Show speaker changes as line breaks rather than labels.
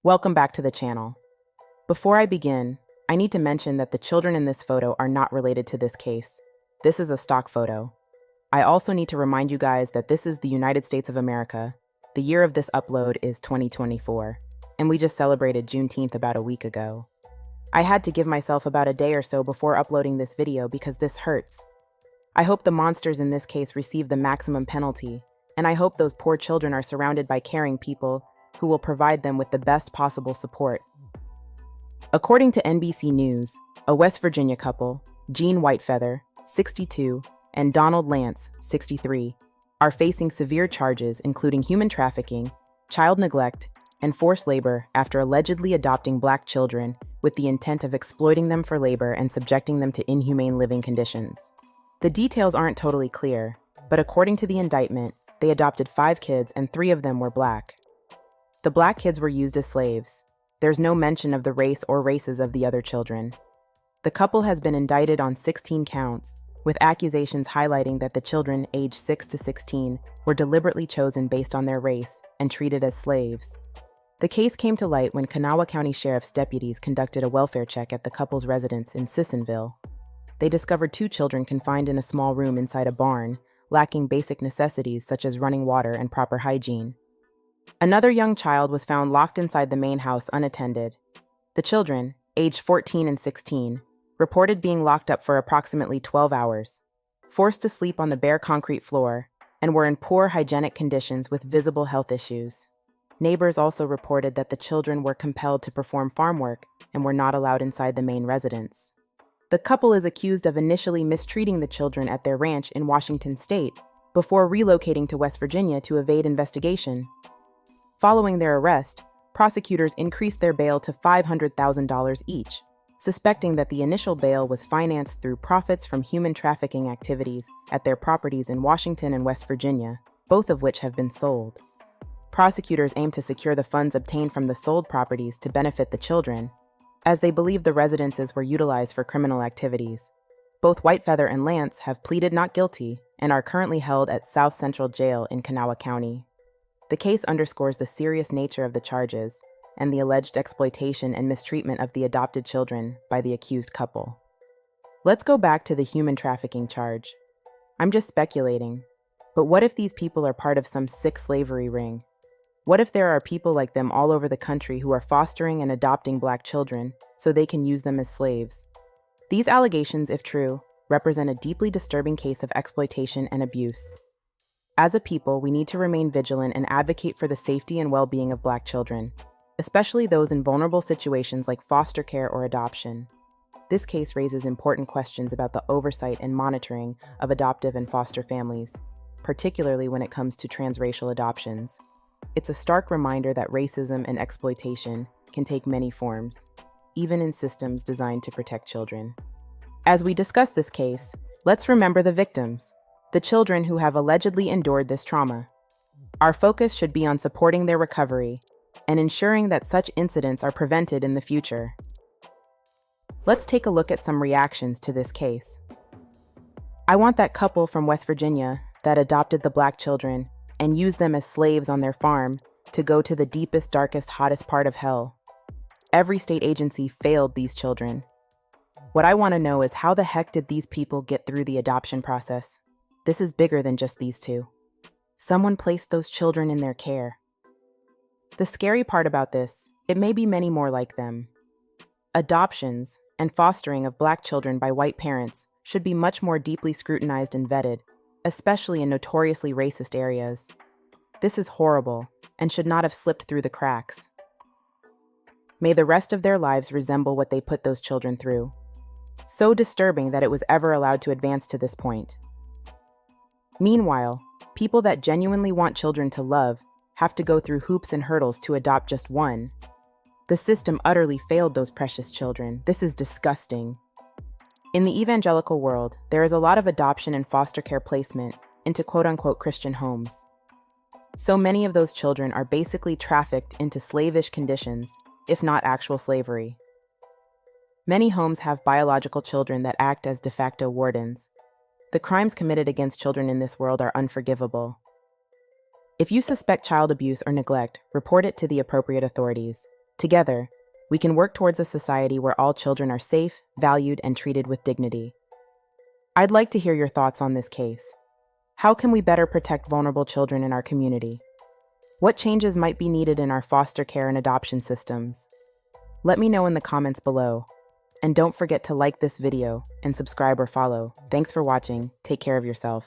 Welcome back to the channel. Before I begin, I need to mention that the children in this photo are not related to this case. This is a stock photo. I also need to remind you guys that this is the United States of America. The year of this upload is 2024, and we just celebrated Juneteenth about a week ago. I had to give myself about a day or so before uploading this video because this hurts. I hope the monsters in this case receive the maximum penalty, and I hope those poor children are surrounded by caring people who will provide them with the best possible support. According to NBC News, a West Virginia couple, Jean Whitefeather, 62, and Donald Lantz, 63, are facing severe charges including human trafficking, child neglect, and forced labor after allegedly adopting Black children with the intent of exploiting them for labor and subjecting them to inhumane living conditions. The details aren't totally clear, but according to the indictment, they adopted 5 kids and 3 of them were Black. The Black kids were used as slaves. There's no mention of the race or races of the other children. The couple has been indicted on 16 counts, with accusations highlighting that the children aged 6 to 16 were deliberately chosen based on their race and treated as slaves. The case came to light when Kanawha County Sheriff's deputies conducted a welfare check at the couple's residence in Sissonville. They discovered 2 children confined in a small room inside a barn, lacking basic necessities such as running water and proper hygiene. Another young child was found locked inside the main house unattended. The children, aged 14 and 16, reported being locked up for approximately 12 hours, forced to sleep on the bare concrete floor, and were in poor hygienic conditions with visible health issues. Neighbors also reported that the children were compelled to perform farm work and were not allowed inside the main residence. The couple is accused of initially mistreating the children at their ranch in Washington state before relocating to West Virginia to evade investigation. Following their arrest, prosecutors increased their bail to $500,000 each, suspecting that the initial bail was financed through profits from human trafficking activities at their properties in Washington and West Virginia, both of which have been sold. Prosecutors aim to secure the funds obtained from the sold properties to benefit the children, as they believe the residences were utilized for criminal activities. Both Whitefeather and Lantz have pleaded not guilty and are currently held at South Central Jail in Kanawha County. The case underscores the serious nature of the charges and the alleged exploitation and mistreatment of the adopted children by the accused couple. Let's go back to the human trafficking charge. I'm just speculating, but what if these people are part of some sick slavery ring? What if there are people like them all over the country who are fostering and adopting Black children so they can use them as slaves? These allegations, if true, represent a deeply disturbing case of exploitation and abuse. As a people, we need to remain vigilant and advocate for the safety and well-being of Black children, especially those in vulnerable situations like foster care or adoption. This case raises important questions about the oversight and monitoring of adoptive and foster families, particularly when it comes to transracial adoptions. It's a stark reminder that racism and exploitation can take many forms, even in systems designed to protect children. As we discuss this case, let's remember the victims, the children who have allegedly endured this trauma. Our focus should be on supporting their recovery and ensuring that such incidents are prevented in the future. Let's take a look at some reactions to this case. I want that couple from West Virginia that adopted the Black children and used them as slaves on their farm to go to the deepest, darkest, hottest part of hell. Every state agency failed these children. What I want to know is how the heck did these people get through the adoption process? This is bigger than just these 2. Someone placed those children in their care. The scary part about this, it may be many more like them. Adoptions and fostering of Black children by white parents should be much more deeply scrutinized and vetted, especially in notoriously racist areas. This is horrible and should not have slipped through the cracks. May the rest of their lives resemble what they put those children through. So disturbing that it was ever allowed to advance to this point. Meanwhile, people that genuinely want children to love have to go through hoops and hurdles to adopt just one. The system utterly failed those precious children. This is disgusting. In the evangelical world, there is a lot of adoption and foster care placement into quote-unquote Christian homes. So many of those children are basically trafficked into slavish conditions, if not actual slavery. Many homes have biological children that act as de facto wardens. The crimes committed against children in this world are unforgivable. If you suspect child abuse or neglect, report it to the appropriate authorities. Together, we can work towards a society where all children are safe, valued, and treated with dignity. I'd like to hear your thoughts on this case. How can we better protect vulnerable children in our community? What changes might be needed in our foster care and adoption systems? Let me know in the comments below. And don't forget to like this video and subscribe or follow. Thanks for watching. Take care of yourself.